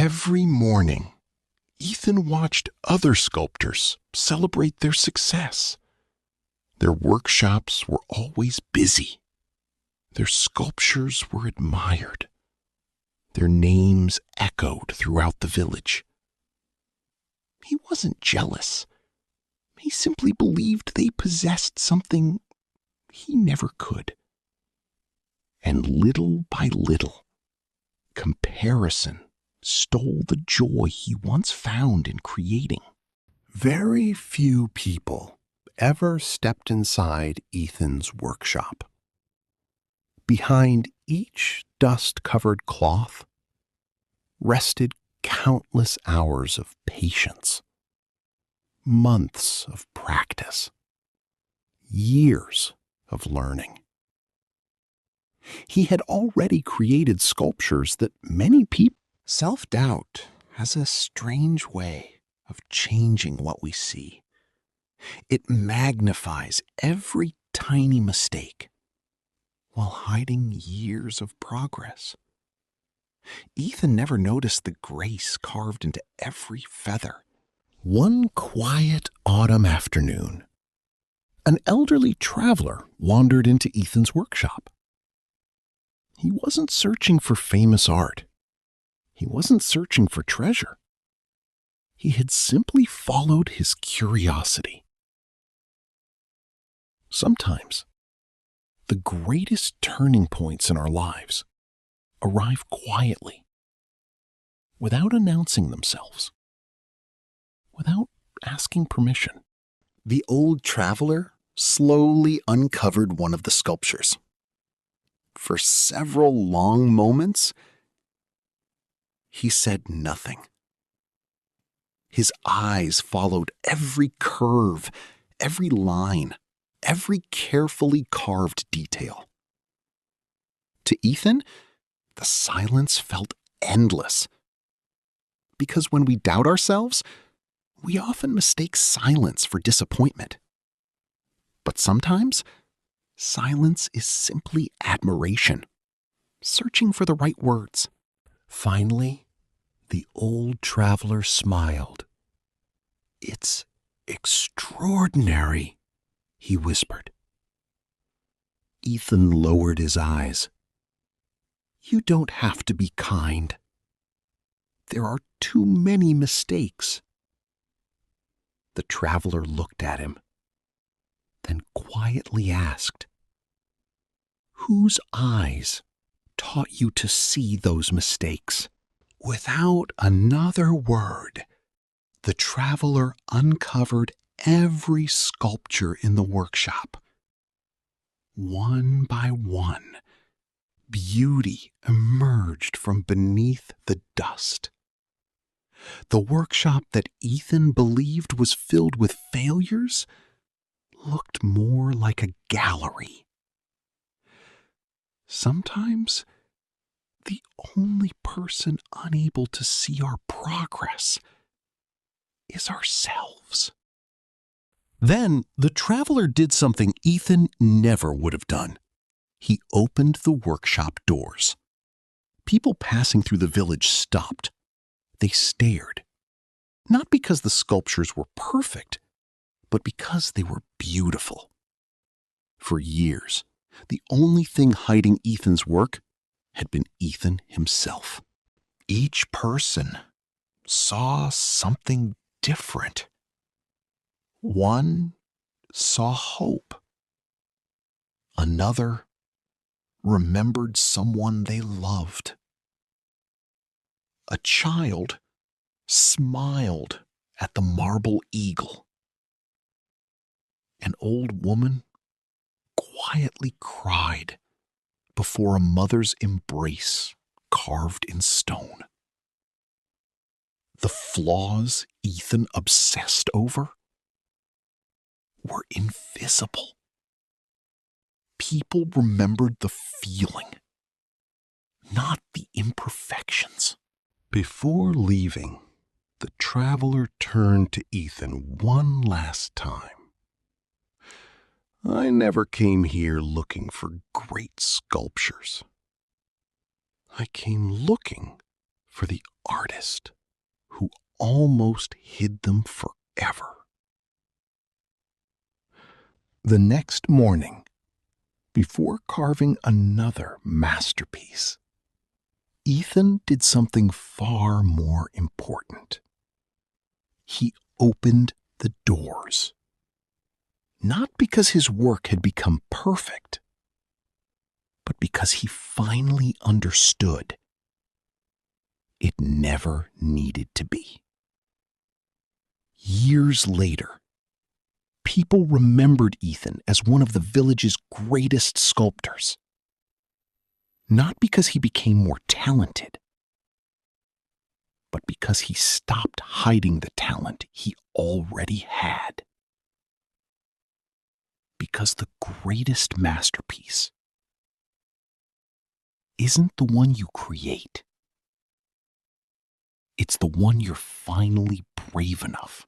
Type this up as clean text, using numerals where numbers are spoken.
Every morning, Ethan watched other sculptors celebrate their success. Their workshops were always busy. Their sculptures were admired. Their names echoed throughout the village. He wasn't jealous. He simply believed they possessed something he never could. And little by little, comparison stole the joy he once found in creating. Very few people ever stepped inside Ethan's workshop. Behind each dust-covered cloth rested countless hours of patience, months of practice, years of learning. He had already created sculptures that many people... Self-doubt has a strange way of changing what we see. It magnifies every tiny mistake while hiding years of progress. Ethan never noticed the grace carved into every feather. One quiet autumn afternoon, an elderly traveler wandered into Ethan's workshop. He wasn't searching for famous art. He wasn't searching for treasure. He had simply followed his curiosity. Sometimes, the greatest turning points in our lives arrive quietly, without announcing themselves, without asking permission. The old traveler slowly uncovered one of the sculptures. For several long moments, he said nothing. His eyes followed every curve, every line, every carefully carved detail. To Ethan, the silence felt endless. Because when we doubt ourselves, we often mistake silence for disappointment. But sometimes, silence is simply admiration, searching for the right words. Finally, the old traveler smiled. "It's extraordinary," he whispered. Ethan lowered his eyes. "You don't have to be kind. There are too many mistakes." The traveler looked at him, then quietly asked, "Whose eyes taught you to see those mistakes?" Without another word, the traveler uncovered every sculpture in the workshop. One by one, beauty emerged from beneath the dust. The workshop that Ethan believed was filled with failures looked more like a gallery. Sometimes, the only person unable to see our progress is ourselves. Then the traveler did something Ethan never would have done. He opened the workshop doors. People passing through the village stopped. They stared, not because the sculptures were perfect, but because they were beautiful. For years, the only thing hiding Ethan's work had been Ethan himself. Each person saw something different. One saw hope. Another remembered someone they loved. A child smiled at the marble eagle. An old woman quietly cried before a mother's embrace carved in stone. The flaws Ethan obsessed over were invisible. People remembered the feeling, not the imperfections. Before leaving, the traveler turned to Ethan one last time. "I never came here looking for great sculptures. I came looking for the artist." artist who almost hid them forever. The next morning, before carving another masterpiece, Ethan did something far more important. He opened the doors. Not because his work had become perfect, but because he finally understood it never needed to be. Years later, people remembered Ethan as one of the village's greatest sculptors. Not because he became more talented, but because he stopped hiding the talent he already had. Because the greatest masterpiece isn't the one you create. It's the one you're finally brave enough